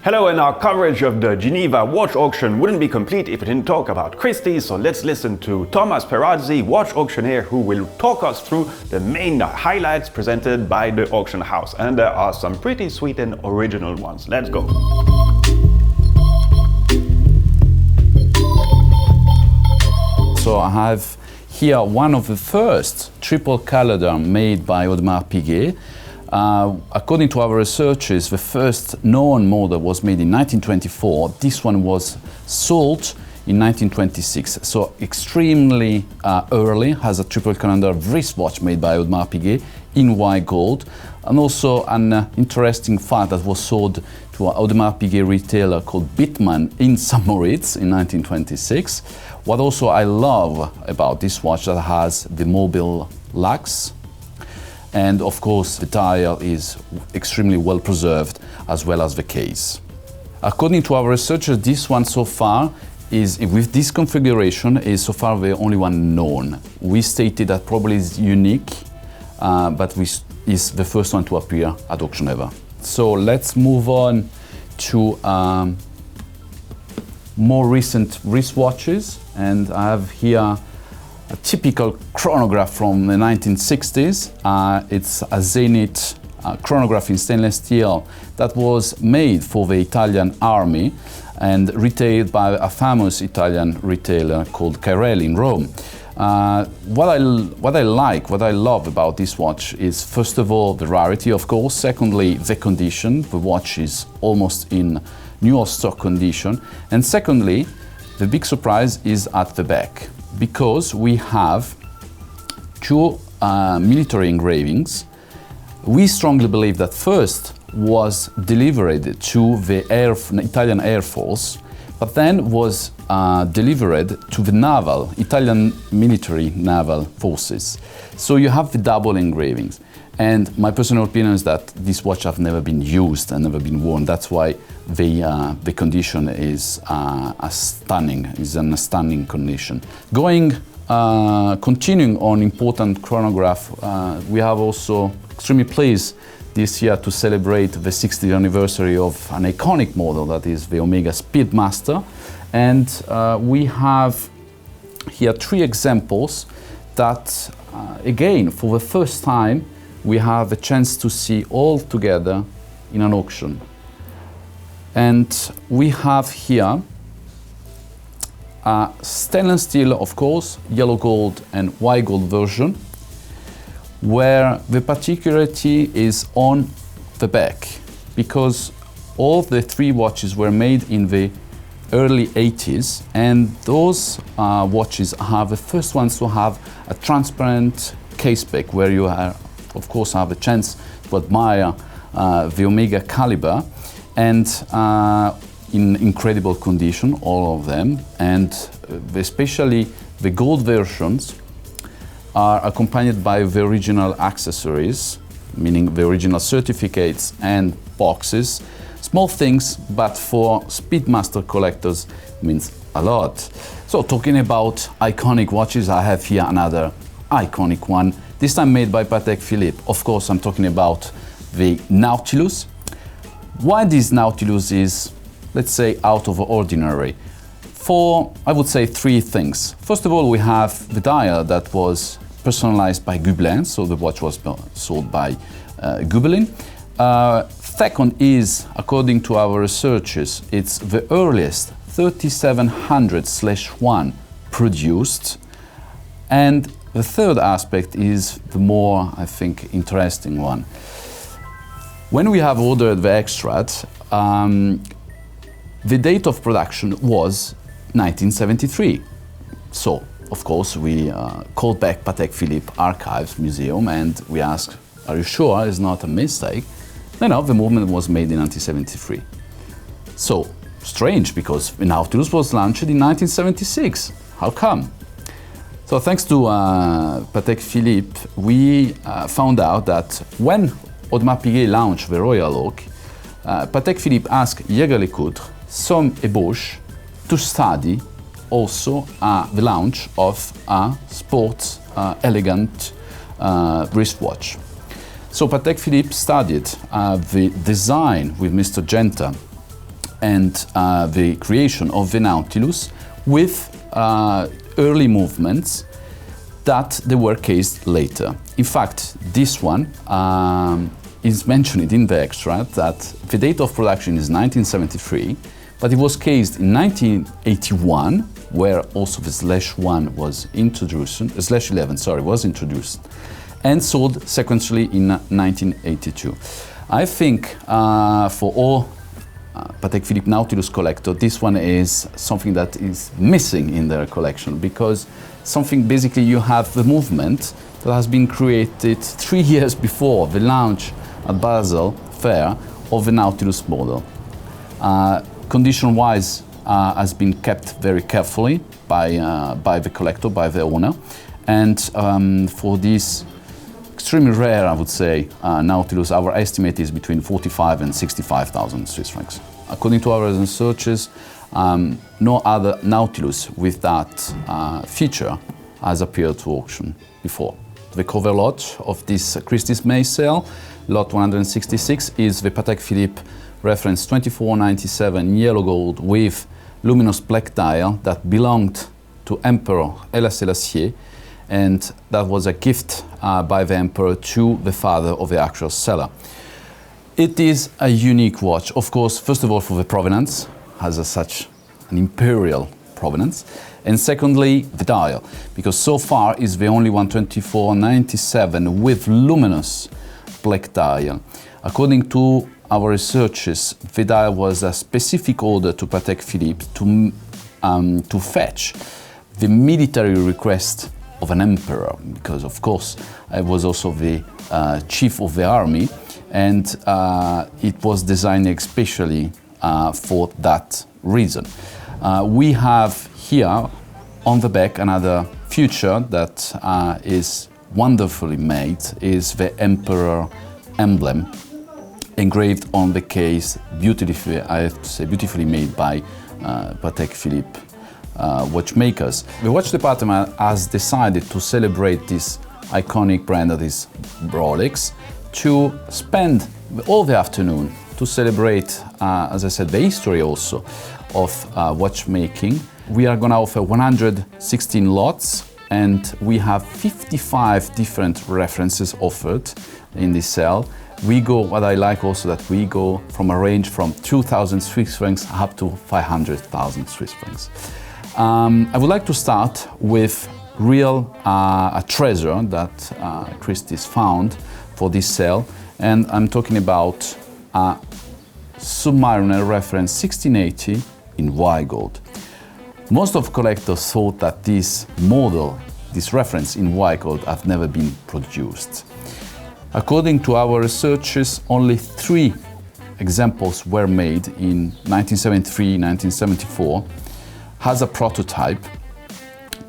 Hello, and our coverage of the Geneva watch auction wouldn't be complete if we didn't talk about Christie, so let's listen to Thomas Perazzi, watch auctioneer, who will talk us through the main highlights presented by the auction house. And there are some pretty sweet and original ones. Let's go. So I have here one of the first triple calendar made by Audemars Piguet. According to our researchers, the first known model was made in 1924. This one was sold in 1926, so extremely early. Has a triple calendar wristwatch made by Audemars Piguet in white gold, and also an interesting fact that was sold to an Audemars Piguet retailer called Bittmann in St. Moritz in 1926. What also I love about this watch that has the mobile lux. And of course, the dial is extremely well preserved, as well as the case. According to our researchers, this one so far is, with this configuration, is so far the only one known. We stated that probably is unique, but is the first one to appear at auction ever. So let's move on to more recent wristwatches, and I have here a typical chronograph from the 1960s. It's a Zenith chronograph in stainless steel that was made for the Italian army and retailed by a famous Italian retailer called Cairelli in Rome. What I love about this watch is, first of all, the rarity, of course. Secondly, the condition. The watch is almost in new stock condition. And secondly, the big surprise is at the back, because we have two military engravings. We strongly believe that first was delivered to the Italian Air Force, but then was delivered to the Italian military naval forces. So you have the double engravings. And my personal opinion is that this watch have never been used and never been worn. That's why the condition is in a stunning condition. Continuing on important chronograph, we have also extremely pleased this year to celebrate the 60th anniversary of an iconic model that is the Omega Speedmaster. And we have here three examples that, again, for the first time, we have a chance to see all together in an auction. And we have here a stainless steel, of course, yellow gold and white gold version, where the particularity is on the back, because all the three watches were made in the early 80s, and those watches are the first ones to have a transparent case back, where you of course have a chance to admire the Omega caliber, and in incredible condition, all of them, and especially the gold versions are accompanied by the original accessories, meaning the original certificates and boxes. Small things, but for Speedmaster collectors means a lot. So talking about iconic watches, I have here another iconic one, this time made by Patek Philippe. Of course, I'm talking about the Nautilus. Why this Nautilus is, let's say, out of the ordinary? For, I would say, three things. First of all, we have the dial that was personalized by Gobelin, so the watch was sold by Gobelin. Second is, according to our researchers, it's the earliest 3700/1 produced. And the third aspect is the more, I think, interesting one. When we have ordered the extract, the date of production was 1973. So, of course, we called back Patek Philippe Archives Museum and we asked, are you sure it's not a mistake? No, the movement was made in 1973. So, strange, because the Nautilus was launched in 1976. How come? So thanks to Patek Philippe, we found out that when Audemars Piguet launched the Royal Oak, Patek Philippe asked Jaeger-LeCoultre, Somme et Bosch to study also the launch of a sports elegant wristwatch. So Patek Philippe studied the design with Mr. Genta and the creation of the Nautilus with early movements that they were cased later. In fact, this one is mentioned in the extract that the date of production is 1973, but it was cased in 1981, where also the /1 was introduced, /11, sorry, was introduced, and sold sequentially in 1982. I think for all Patek Philippe Nautilus collector, this one is something that is missing in their collection, because something basically you have the movement that has been created 3 years before the launch at Basel Fair of the Nautilus model. Condition-wise has been kept very carefully by the collector, by the owner, and for this extremely rare, I would say, Nautilus, our estimate is between 45 and 65,000 Swiss francs. According to our researches, no other Nautilus with that feature has appeared to auction before. The cover lot of this Christie's May sale, lot 166, is the Patek Philippe Reference 2497 yellow gold with luminous black dial that belonged to Emperor Haile Selassie, and that was a gift by the emperor to the father of the actual seller. It is a unique watch, of course, first of all for the provenance, has such an imperial provenance, and secondly the dial, because so far is the only 12497 with luminous black dial. According to our researches, the dial was a specific order to Patek Philippe to fetch the military request of an emperor, because of course I was also the chief of the army, and it was designed especially for that reason. We have here on the back another feature that is wonderfully made, is the Emperor emblem engraved on the case, beautifully, I have to say, beautifully made by Patek Philippe watchmakers. The watch department has decided to celebrate this iconic brand that is Rolex, to spend all the afternoon to celebrate, as I said, the history also of watchmaking. We are going to offer 116 lots, and we have 55 different references offered in this sale. We go, what I like also, that we go from a range from 2,000 Swiss francs up to 500,000 Swiss francs. I would like to start with a treasure that Christie's found for this sale, and I'm talking about Submariner Reference 1680 in white gold. Most of collectors thought that this model, this reference in white gold, have never been produced. According to our researchers, only 3 examples were made in 1973, 1974, as a prototype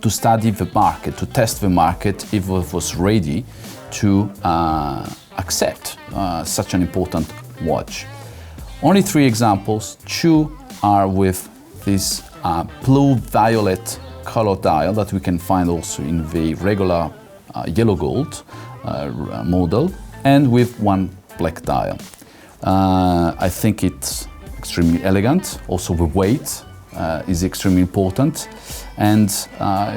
to study the market, to test the market if it was ready to accept such an important watch. Only 3 examples, 2 are with this blue violet color dial that we can find also in the regular yellow gold model, and with 1 black dial. I think it's extremely elegant. Also the weight is extremely important, and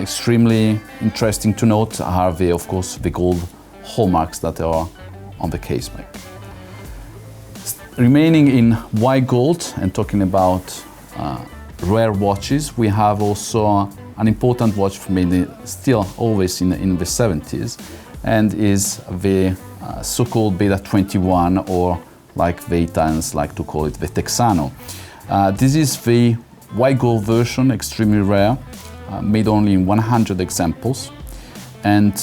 extremely interesting to note are the, of course, the gold hallmarks that are on the case back. Remaining in white gold and talking about rare watches, we have also an important watch made still always in the 70s, and is the so-called Beta 21, or like the Italians like to call it, the Texano. This is the white gold version, extremely rare, made only in 100 examples. And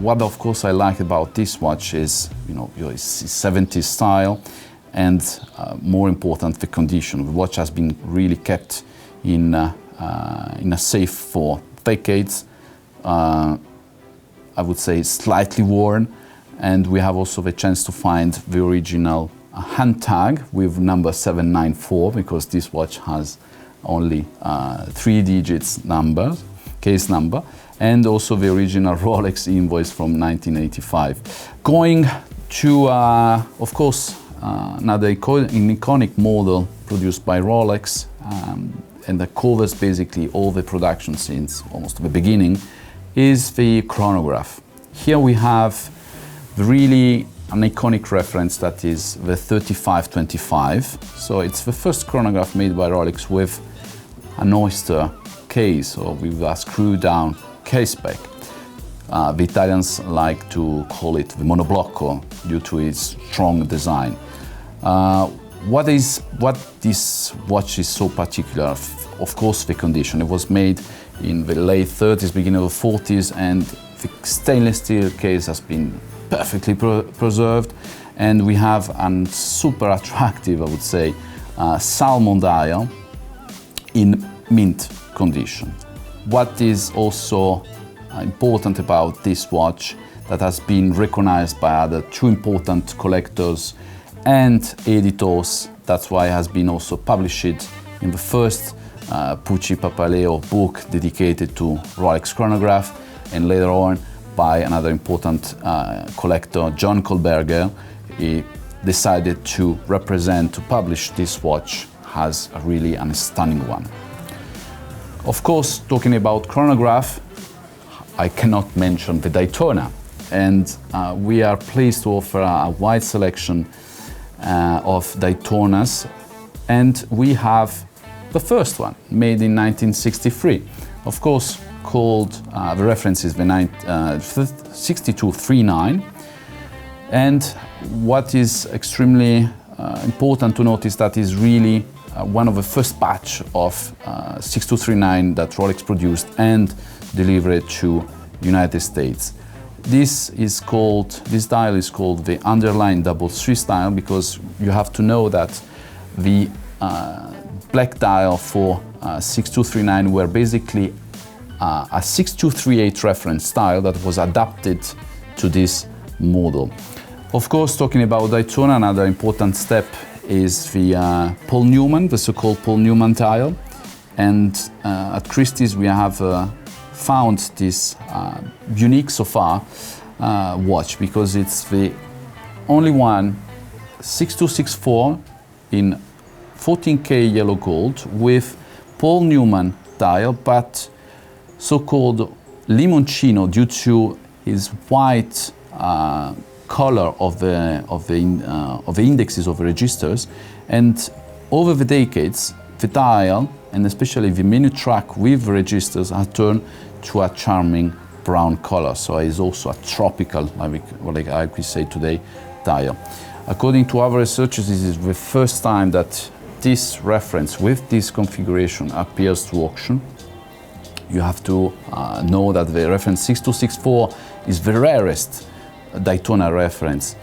what of course I like about this watch is, it's 70s style, and more important, the condition. The watch has been really kept in a safe for decades. I would say slightly worn, and we have also the chance to find the original hand tag with number 794, because this watch has only 3 digits numbers, case number, and also the original Rolex invoice from 1985. Going to, of course, another iconic model produced by Rolex, and that covers basically all the production scenes, almost the beginning, is the chronograph. Here we have really an iconic reference that is the 3525. So it's the first chronograph made by Rolex with an oyster case, or with a screw down case back. The Italians like to call it the monoblocco due to its strong design. What this watch is so particular? Of course, the condition. It was made in the late 30s, beginning of the 40s, and the stainless steel case has been perfectly preserved. And we have a super attractive, I would say, salmon dial in mint condition. What is also important about this watch that has been recognized by other two important collectors and editors, that's why it has been also published in the first Pucci Papaleo book dedicated to Rolex chronograph, and later on by another important collector, John Kohlberger. He decided to publish this watch as really a stunning one. Of course, talking about chronograph, I cannot mention the Daytona, and we are pleased to offer a wide selection of Daytonas, and we have the first one, made in 1963. Of course, called, the reference is the 6239, and what is extremely important to notice that is really one of the first batch of 6239 that Rolex produced and delivered to United States. This dial is called the underline double Swiss dial, because you have to know that the black dial for 6239 were basically a 6238 reference style that was adapted to this model. Of course, talking about Daytona, another important step is the Paul Newman, the so-called Paul Newman dial. And at Christie's we have found this unique so far watch, because it's the only one 6264 in 14K yellow gold with Paul Newman dial, but so-called limoncino due to his white color of the indexes of the registers. And over the decades, the dial and especially the menu track with the registers have turned to a charming brown color. So it's also a tropical, like I could say today, dial. According to our researchers, this is the first time that this reference with this configuration appears to auction. You have to know that the reference 6264 is the rarest Daytona reference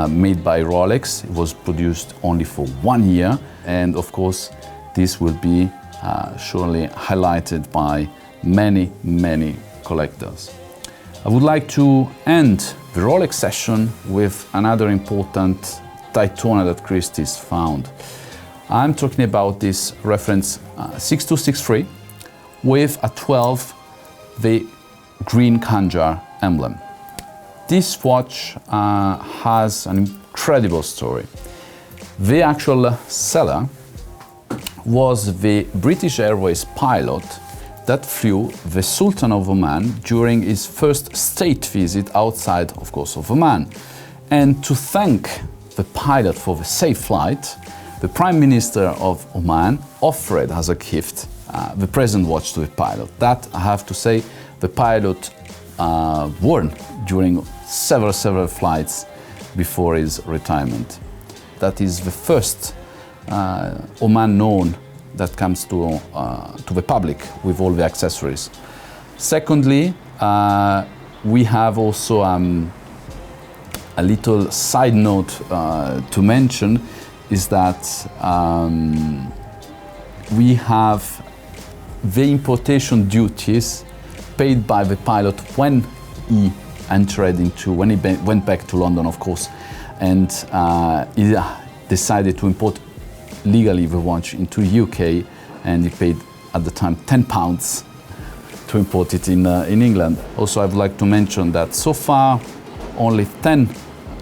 made by Rolex. It was produced only for 1 year, and of course this will be surely highlighted by many collectors. I would like to end the Rolex session with another important Daytona that Christie's found. I'm talking about this reference 6263 with a 12, the green Kandjar emblem. This watch has an incredible story. The actual seller was the British Airways pilot that flew the Sultan of Oman during his first state visit outside, of course, of Oman. And to thank the pilot for the safe flight, the Prime Minister of Oman offered as a gift the present watch to the pilot. That, I have to say, the pilot wore during several flights before his retirement. That is the first Oman known that comes to the public with all the accessories. Secondly, we have also a little side note to mention is that we have the importation duties paid by the pilot when he went back to London, of course, and he decided to import legally the watch into UK, and he paid at the time £10 to import it in England. Also, I would like to mention that so far only 10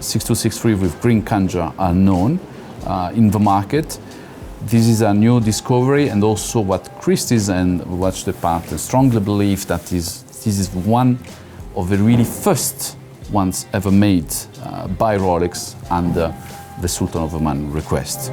6263 with green Kanja are known in the market. This is a new discovery, and also what Christie's and Watch Department strongly believe that this is one of the really first ones ever made by Rolex under the Sultan of Oman request.